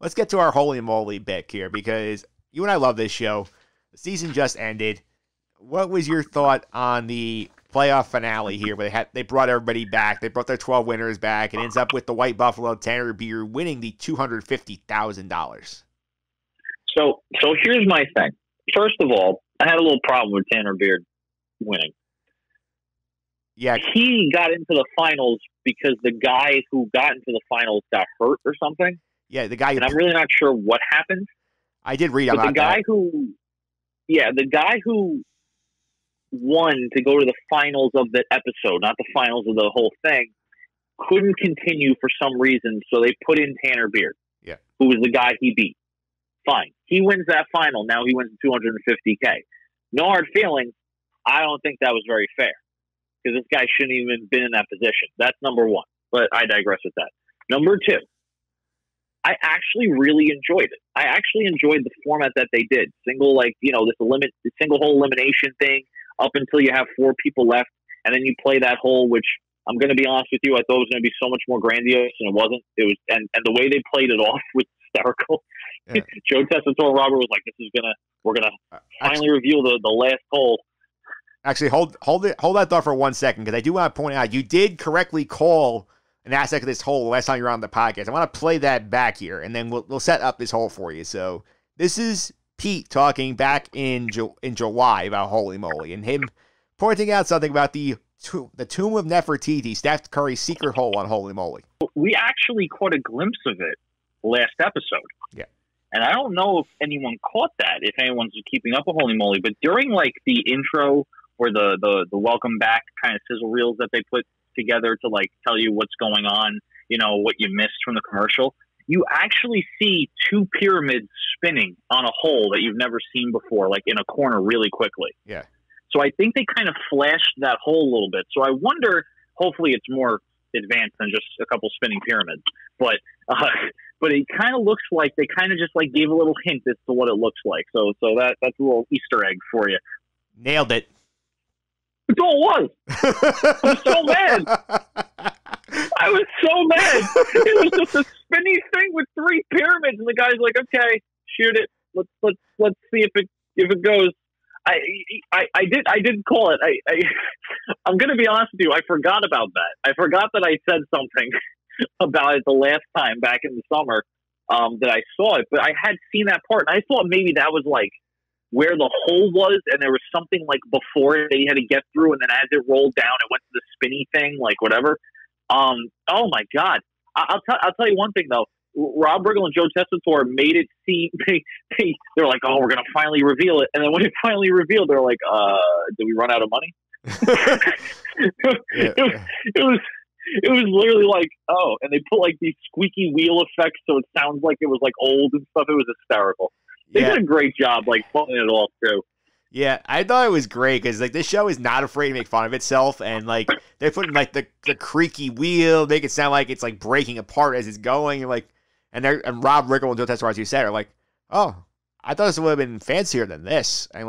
let's get to our Holey Moley bit here, because you and I love this show. The season just ended. What was your thought on the playoff finale here, where they brought everybody back? They brought their 12 winners back. It ends up with the White Buffalo, Tanner Beer, winning the $250,000. So here's my thing. First of all, I had a little problem with Tanner Beard winning. Yeah, he got into the finals because the guy who got into the finals got hurt or something. Yeah, the guy. And I'm really not sure what happened. I did read about the guy that. The guy who won to go to the finals of the episode, not the finals of the whole thing, couldn't continue for some reason, so they put in Tanner Beard, who was the guy he beat. Fine. He wins that final. Now he wins $250K. No hard feelings. I don't think that was very fair, because this guy shouldn't even been in that position. That's number one. But I digress with that. Number two, I actually really enjoyed it. I actually enjoyed the format that they did. Single single hole elimination thing up until you have 4 people left, and then you play that hole, which I'm going to be honest with you, I thought it was going to be so much more grandiose, and it wasn't. It was, and the way they played it off was hysterical. Yeah. Joe Tessitore and Robert was like, we're gonna finally reveal the last hole. Actually, hold that thought for 1 second, because I do want to point out you did correctly call an aspect of this hole the last time you were on the podcast. I want to play that back here, and then we'll set up this hole for you. So this is Pete talking back in July about Holey Moley, and him pointing out something about the Tomb of Nefertiti, Steph Curry's secret hole on Holey Moley. We actually caught a glimpse of it last episode. Yeah. And I don't know if anyone caught that, if anyone's keeping up with Holey Moley, but during like the intro or the welcome back kind of sizzle reels that they put together to like tell you what's going on, what you missed from the commercial, you actually see 2 pyramids spinning on a hole that you've never seen before, like in a corner really quickly. Yeah. So I think they kind of flashed that hole a little bit. So I wonder, hopefully it's more advanced than just a couple spinning pyramids, but it kind of looks like they kind of just like gave a little hint as to what it looks like. So that's a little Easter egg for you. Nailed it. That's all it was. I was so mad. I was so mad. It was just a spinny thing with 3 pyramids, and the guy's like, "Okay, shoot it. Let's see if it goes." I didn't call it. I'm going to be honest with you. I forgot about that. I forgot that I said something about it the last time back in the summer that I saw it, but I had seen that part, and I thought maybe that was like where the hole was, and there was something like before it that he had to get through, and then as it rolled down, it went to the spinny thing, like whatever. Oh my God! I'll tell you one thing though. Rob Riggle and Joe Tessitore made it seem they're like, oh, we're gonna finally reveal it, and then when it finally revealed, they're like, did we run out of money? It was literally like, oh, and they put like these squeaky wheel effects, so it sounds like it was like old and stuff. It was hysterical. They did a great job, like pulling it all through. Yeah, I thought it was great because like this show is not afraid to make fun of itself, and like they're putting like the creaky wheel, make it sound like it's like breaking apart as it's going, and like, and Rob Riggle and Joe Tessitore, as you said, are like, oh, I thought this would have been fancier than this, and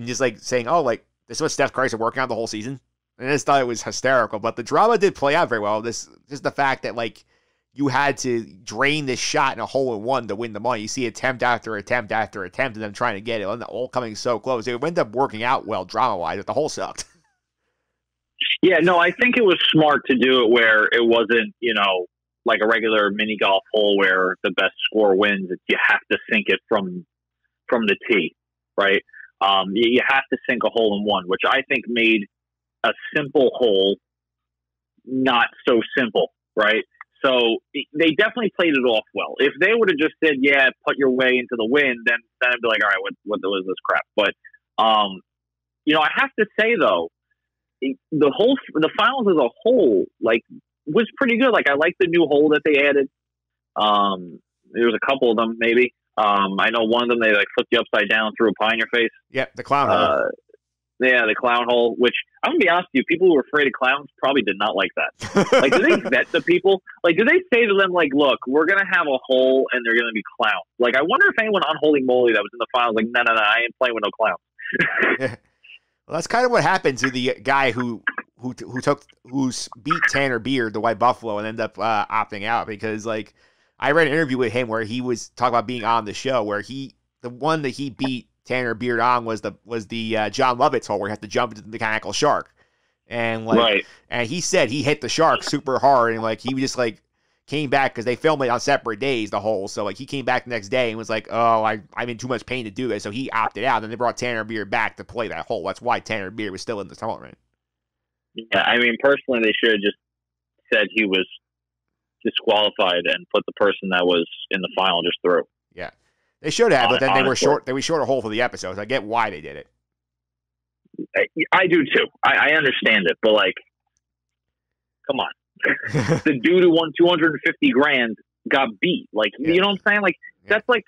just like saying, oh, like this is what Steph Curry's been working on the whole season. And I just thought it was hysterical, but the drama did play out very well. Just the fact that like you had to drain this shot in a hole in one to win the money. You see attempt after attempt after attempt, and them trying to get it, and all coming so close. It ended up working out well drama wise, but the hole sucked. Yeah, no, I think it was smart to do it where it wasn't, like a regular mini golf hole where the best score wins. You have to sink it from the tee, right? You have to sink a hole in one, which I think made a simple hole not so simple, right? So they definitely played it off well. If they would have just said, yeah, put your way into the wind, then I'd be like, all right, what is this crap? But, I have to say, though, the finals as a whole, like, was pretty good. Like, I like the new hole that they added. There was a couple of them, maybe. I know one of them, they, like, flipped you upside down, threw a pie in your face. Yep, the clown hole. Yeah, the clown hole, which I'm going to be honest with you, people who were afraid of clowns probably did not like that. Like, do they vet the people? Like, do they say to them, like, look, we're going to have a hole and they're going to be clowns? Like, I wonder if anyone on Holey Moley that was in the finals, like, no, I ain't playing with no clowns. Yeah. Well, that's kind of what happened to the guy who beat Tanner Beard, the White Buffalo, and ended up opting out because, like, I read an interview with him where he was talking about being on the show, where the one that he beat Tanner Beard on was the John Lovitz hole where he had to jump into the mechanical shark. And and he said he hit the shark super hard, and like he just like came back because they filmed it on separate days, the hole. So like he came back the next day and was like, "Oh, I'm in too much pain to do this," so he opted out. And they brought Tanner Beard back to play that hole. That's why Tanner Beard was still in the tournament. Yeah, I mean, personally, they should have just said he was disqualified and put the person that was in the final just through. Yeah, they should have, but then they were short. They were short a hole for the episodes. I get why they did it. I do too. I understand it, but like, come on, the dude who won $250,000 got beat. Like, you know what I'm saying? Like, that's like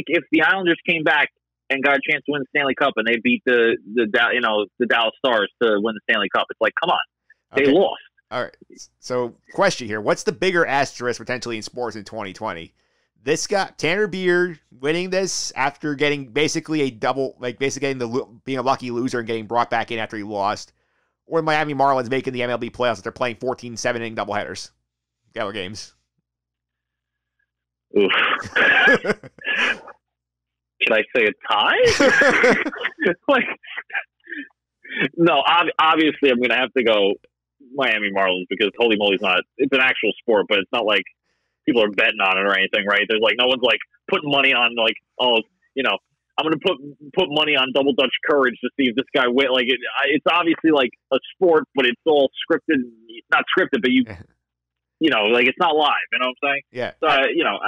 if the Islanders came back and got a chance to win the Stanley Cup and they beat the Dallas Stars to win the Stanley Cup. It's like, come on, they lost. All right. So, question here: what's the bigger asterisk potentially in sports in 2020? This guy, Tanner Beard, winning this after getting basically a double, like basically being a lucky loser and getting brought back in after he lost, or Miami Marlins making the MLB playoffs if they're playing 14 7-inning doubleheaders, Geller games. Oof. Should I say a tie? Like, no, obviously I'm going to have to go Miami Marlins because Holey Moley's not. It's an actual sport, but it's not like people are betting on it or anything, right? There's like no one's like putting money on like, oh, you know, I'm going to put money on Double Dutch Courage to see if this guy wins. Like it's obviously like a sport, but it's all scripted, not scripted, but you know, like it's not live. You know what I'm saying? Yeah. So you know,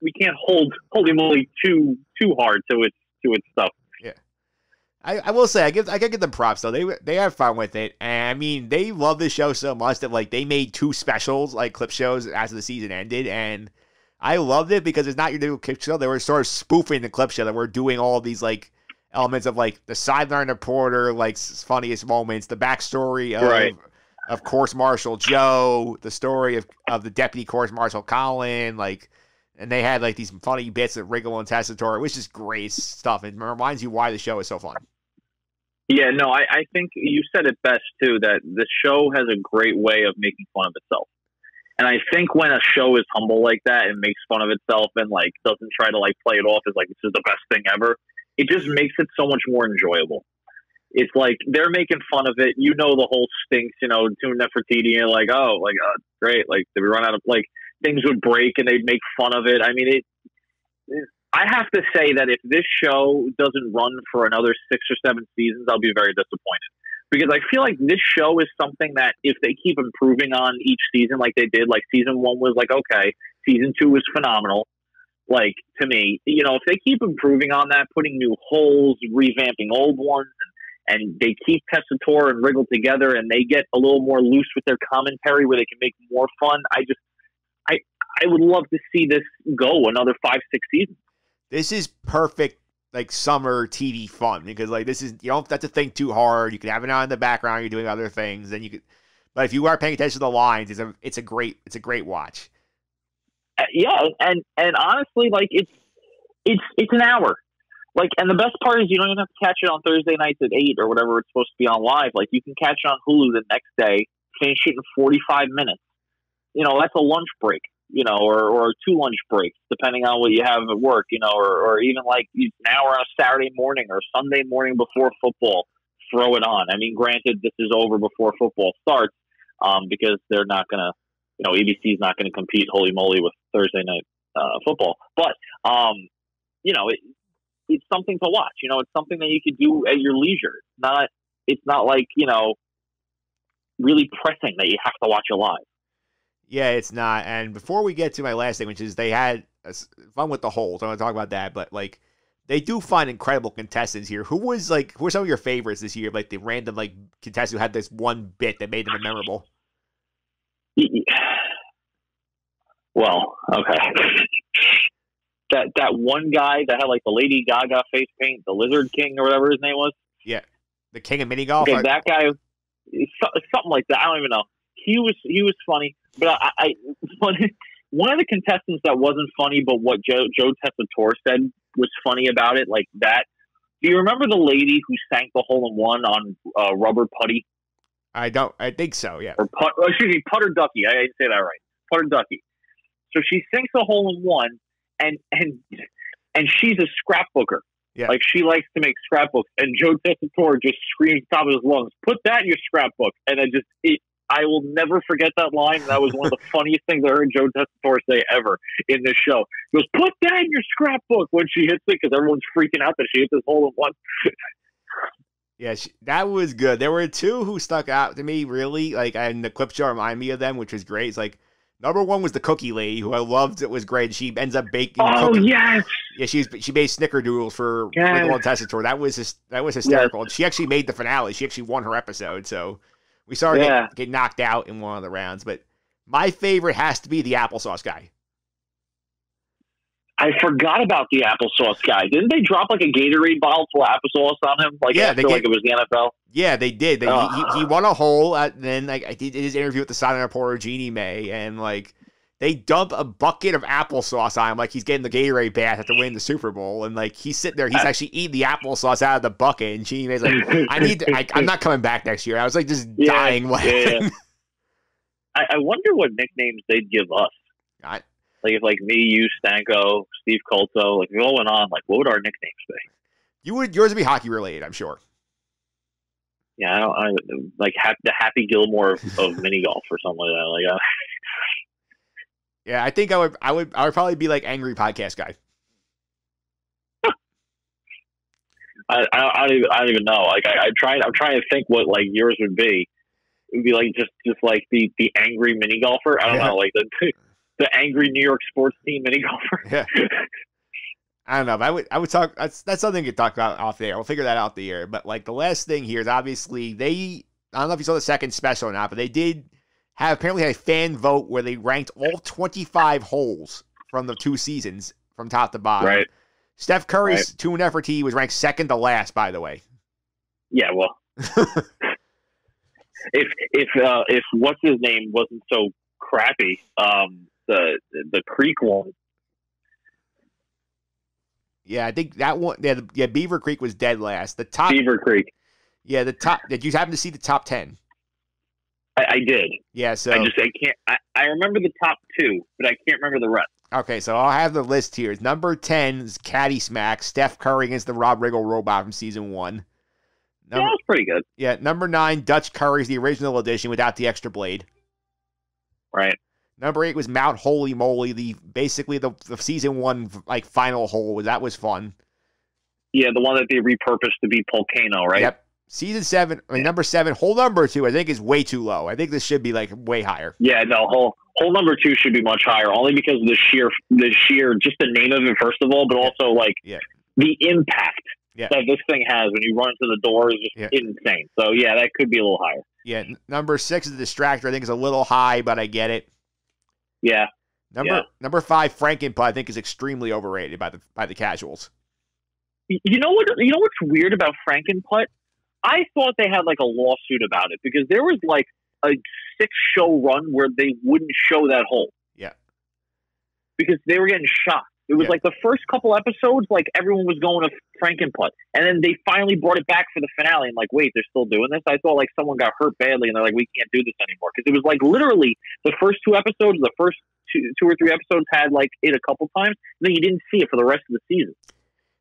we can't hold Holey Moley too hard to its stuff. Yeah. I will say I gotta give them props though. They have fun with it, and I mean they love the show so much that like they made 2 specials, like clip shows, as the season ended, and I loved it because it's not your new clip show. They were sort of spoofing the clip show that we're doing all these like elements of like the sideline reporter, like funniest moments, the backstory of Course Marshal Joe, the story of the Deputy Course Marshal Colin, like. And they had like these funny bits of Wriggle and Tessitore, which is great stuff. It reminds you why the show is so fun. Yeah, no, I think you said it best too, that the show has a great way of making fun of itself. And I think when a show is humble like that and makes fun of itself and like doesn't try to like play it off as like this is the best thing ever, it just makes it so much more enjoyable. It's like they're making fun of it. You know, the whole stinks, you know, Tune Nefertiti and like, oh, like, great. Like, did we run out of like, things would break and they'd make fun of it. I mean, I have to say that if this show doesn't run for another 6 or 7 seasons, I'll be very disappointed. Because I feel like this show is something that if they keep improving on each season like they did, like season 1 was like, okay, season 2 was phenomenal. Like, to me, you know, if they keep improving on that, putting new holes, revamping old ones, and they keep Tessitore and Wriggle together and they get a little more loose with their commentary where they can make more fun, I would love to see this go another 5-6 seasons. This is perfect, like summer TV fun because like this is you don't have to think too hard. You can have it on in the background. You're doing other things, and you could. But if you are paying attention to the lines, it's a great watch. Yeah, and honestly, like it's an hour. Like, and the best part is you don't even have to catch it on Thursday nights at 8 or whatever it's supposed to be on live. Like you can catch it on Hulu the next day, finish it in 45 minutes. You know, that's a lunch break. You know, or 2 lunch breaks, depending on what you have at work, you know, or even like an hour on a Saturday morning or Sunday morning before football, throw it on. I mean, granted, this is over before football starts because they're not going to, you know, ABC is not going to compete Holey Moley with Thursday night football. But, you know, it's something to watch. You know, it's something that you could do at your leisure. It's not like, you know, really pressing that you have to watch it live. Yeah, it's not. And before we get to my last thing, which is they had fun with the holes, I want to talk about that. But like, they do find incredible contestants here. Who were some of your favorites this year? Like the random like contestant who had this one bit that made them memorable. Well, okay. That one guy that had like the Lady Gaga face paint, the Lizard King or whatever his name was. Yeah, the King of Mini Golf. Okay, that guy, something like that. I don't even know. He was funny. But one of the contestants that wasn't funny, but what Joe Tessitore said was funny about it, like that. Do you remember the lady who sank the hole-in-one on rubber putty? I don't. I think so. Yeah. Or excuse me, putter ducky. I didn't say that right. Putter ducky. So she sinks a hole in one, and she's a scrapbooker. Yeah. Like, she likes to make scrapbooks, and Joe Tessitore just screams top of his lungs, "Put that in your scrapbook!" And I will never forget that line. That was one of the funniest things I heard Joe Tessitore say ever in this show. He goes, "Put that in your scrapbook," when she hits it, because everyone's freaking out that she hit this hole in one. Yeah, that was good. There were two who stuck out to me, really. Like, and the clip show reminded me of them, which was great. It's like, number one was the cookie lady, who I loved. It was great. She ends up baking. Oh, cookies. yes. Yeah, she made snickerdoodles for Wiggle and Tessitore. That was hysterical. Yes. She actually made the finale. She actually won her episode. So we saw her get knocked out in one of the rounds. But my favorite has to be the applesauce guy. I forgot about the applesauce guy. Didn't they drop like a Gatorade bottle full of applesauce on him? Like, yeah, like it was the NFL. Yeah, they did. He won a hole. Then like, he did his interview with the sideline reporter Jeannie Mae, and like, they dump a bucket of applesauce on him, like he's getting the Gatorade bath after winning the Super Bowl, and like, he's sitting there, he's actually eating the applesauce out of the bucket, and Jeannie Mae's like, I'm not coming back next year. I was like, just dying laughing. Yeah. I wonder what nicknames they'd give us. Like, if like me, you, Stanko, Steve Colto, like, we all went on, like, what would our nicknames be? Yours would be hockey related, I'm sure. Yeah, I like the Happy Gilmore of mini golf or something like that. Like, yeah, I think I would probably be like Angry Podcast Guy. I don't even know. Like, I'm trying to think what like yours would be. It would be like just like the angry mini golfer. I don't know, like the angry New York sports team mini golfer. Yeah. I don't know. But I would talk. That's something you could talk about off the air. We'll figure that out the air. But like, the last thing here is obviously I don't know if you saw the second special or not, but they did apparently had a fan vote where they ranked all 25 holes from the 2 seasons from top to bottom. Right. Steph Curry's 2 effort tee was ranked second to last, by the way. Yeah, well, if what's his name wasn't so crappy, the Creek one. Yeah, I think that one. Yeah, Beaver Creek was dead last. The top Beaver Creek. Yeah, the top. Did you happen to see the top 10? I did. Yeah, so I can't. I remember the top 2, but I can't remember the rest. Okay, so I'll have the list here. Number 10 is Caddy Smack, Steph Curry against the Rob Riggle robot from season 1. Yeah, that was pretty good. Yeah, number 9, Dutch Curry's the original edition without the extra blade. Right. Number 8 was Mount Holey Moley, basically the season 1 like final hole. That was fun. Yeah, the one that they repurposed to be Volcano, right? Yep. Season 7, number 7, hole number 2, I think is way too low. I think this should be like way higher. Yeah, no, hole number 2 should be much higher, only because of the sheer, just the name of it, first of all, but also like the impact that this thing has when you run into the door is just insane. So yeah, that could be a little higher. Yeah, number 6 is the Distractor. I think is a little high, but I get it. Yeah. Number 5, Frankenputt, I think is extremely overrated by the casuals. You know what's weird about Frankenputt? I thought they had like a lawsuit about it because there was like a 6-show run where they wouldn't show that hole. Yeah. Because they were getting shocked. It was like the first couple episodes, like everyone was going to Frankenputt. And then they finally brought it back for the finale. And like, wait, they're still doing this? I thought like someone got hurt badly and they're like, we can't do this anymore. Because it was like literally the first 2 episodes, the first two or 3 episodes had like it a couple times. And then you didn't see it for the rest of the season.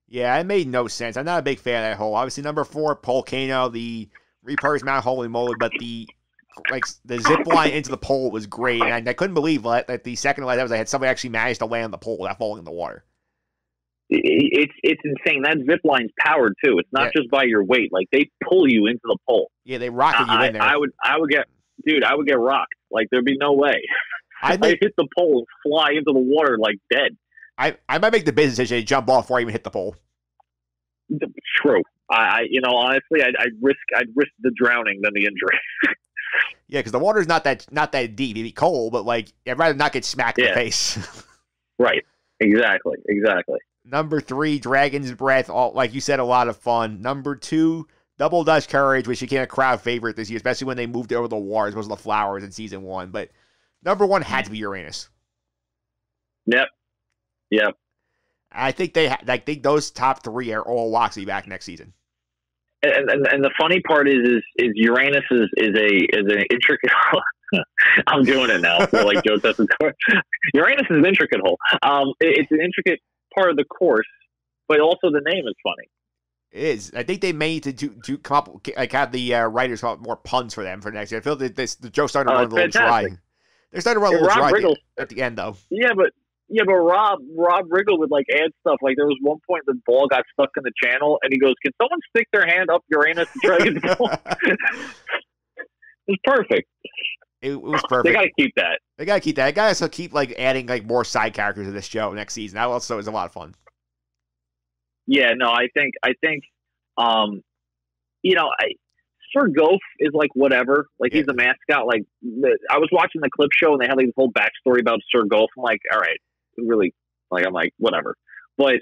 Yeah, it made no sense. I'm not a big fan of that hole. Obviously, number 4, Volcano, the repurposed Mount Holey Moley, but the zip line into the pole was great, and I couldn't believe that the second to last episode, I had somebody actually managed to land on the pole without falling in the water. It's insane. That zip line's powered too. It's not just by your weight. Like they pull you into the pole. Yeah, they rocket you in there. I would get rocked. Like there'd be no way. I'd hit the pole and fly into the water like dead. I might make the business decision to jump off before I even hit the pole. True. Honestly, I'd risk the drowning than the injury. Yeah, because the water's not that deep. It'd be cold, but like I'd rather not get smacked in the face. Right. Exactly. Number 3, Dragon's Breath. Like you said, a lot of fun. Number 2, Double Dutch Courage, which became a crowd favorite this year, especially when they moved over the wars. Those were the flowers in season 1. But number 1 had to be Uranus. Yep. I think those top 3 are all locks to be back next season. And the funny part is Uranus is an intricate I'm doing it now. So like Joe Tessitore. Uranus is an intricate hole. It's an intricate part of the course, but also the name is funny. It is. I think they may need to come up, like have the writers come up with more puns for them for next year. I feel that the Joe's starting to run a little dry. They're starting to run a little dry at the end, though. Yeah, but Rob Riggle would like add stuff. Like there was one point the ball got stuck in the channel, and he goes, "Can someone stick their hand up Uranus and try to get the ball?" It's perfect. It was perfect. They got to keep that. They got to keep that. They got to keep like adding like more side characters to this show next season. That also is a lot of fun. Yeah, no, I think, Sir Goff is like whatever. Like he's a mascot. Like I was watching the clip show and they had like this whole backstory about Sir Goff. I'm like, all right, really? Like I'm like whatever. But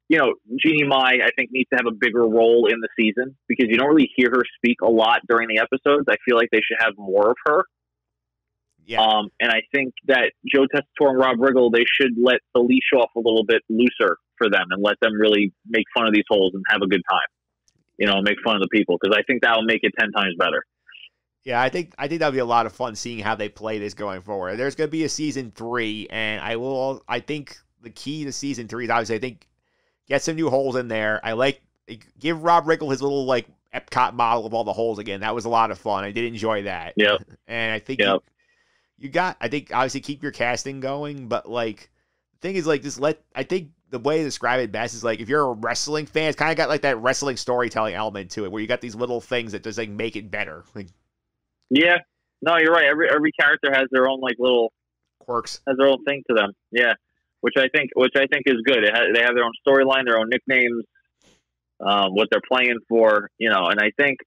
Jeannie Mai I think needs to have a bigger role in the season because you don't really hear her speak a lot during the episodes. I feel like they should have more of her. Yeah. And I think that Joe Tessitore and Rob Riggle, they should let the leash off a little bit looser for them and let them really make fun of these holes and have a good time. Make fun of the people because I think that will make it 10 times better. Yeah, I think that'll be a lot of fun seeing how they play this going forward. There's going to be a season 3, and I think the key to season 3 is obviously I think get some new holes in there. Give Rob Riggle his little like Epcot model of all the holes again. That was a lot of fun. I did enjoy that. Yeah, and I think I think obviously keep your casting going, but like the thing is like I think the way to describe it best is like if you're a wrestling fan, it's kind of got like that wrestling storytelling element to it, where you got these little things that just like make it better. Like, yeah, no, you're right. Every character has their own like little quirks, has their own thing to them. Yeah, which I think is good. They have their own storyline, their own nicknames, what they're playing for, And I think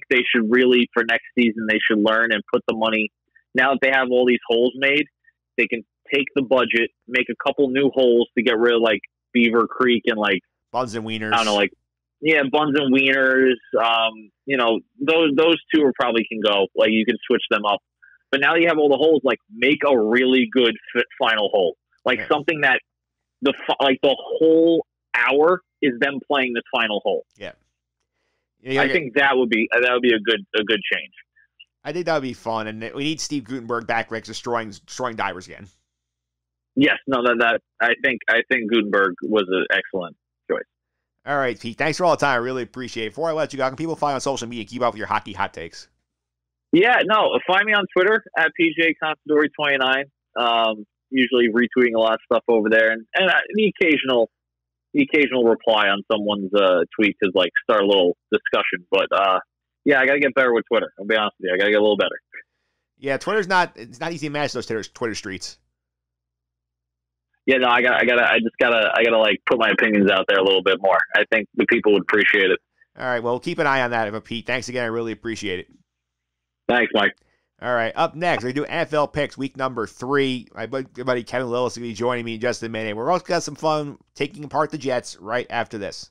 they should really for next season they should learn and put the money. Now that they have all these holes made, they can take the budget, make a couple new holes to get rid of like Beaver Creek and like Buns and Wieners. I don't know, like Buns and Wieners. Those two are probably can go. Like you can switch them up. But now you have all the holes. Like make a really good final hole. Like something that the whole hour is them playing this final hole. Yeah. I think that would be a good change. I think that would be fun, and we need Steve Guttenberg back, Rick, destroying divers again. Yes, no, that I think Guttenberg was an excellent choice. All right, Pete, thanks for all the time. I really appreciate it. Before I let you go, can people find you on social media and keep up with your hockey hot takes? Yeah, no, find me on Twitter at PJ Consadori29. Usually retweeting a lot of stuff over there, and the occasional reply on someone's tweet to like start a little discussion, but. Yeah, I gotta get better with Twitter. I'll be honest with you. I gotta get a little better. Yeah, Twitter's it's not easy to manage those Twitter streets. Yeah, no, I just gotta like put my opinions out there a little bit more. I think the people would appreciate it. All right, well, keep an eye on that, Pete. Thanks again. I really appreciate it. Thanks, Mike. All right, up next, we do NFL picks week number 3. My buddy Kevin Lillis will be joining me in just a minute. We're also got some fun taking apart the Jets right after this.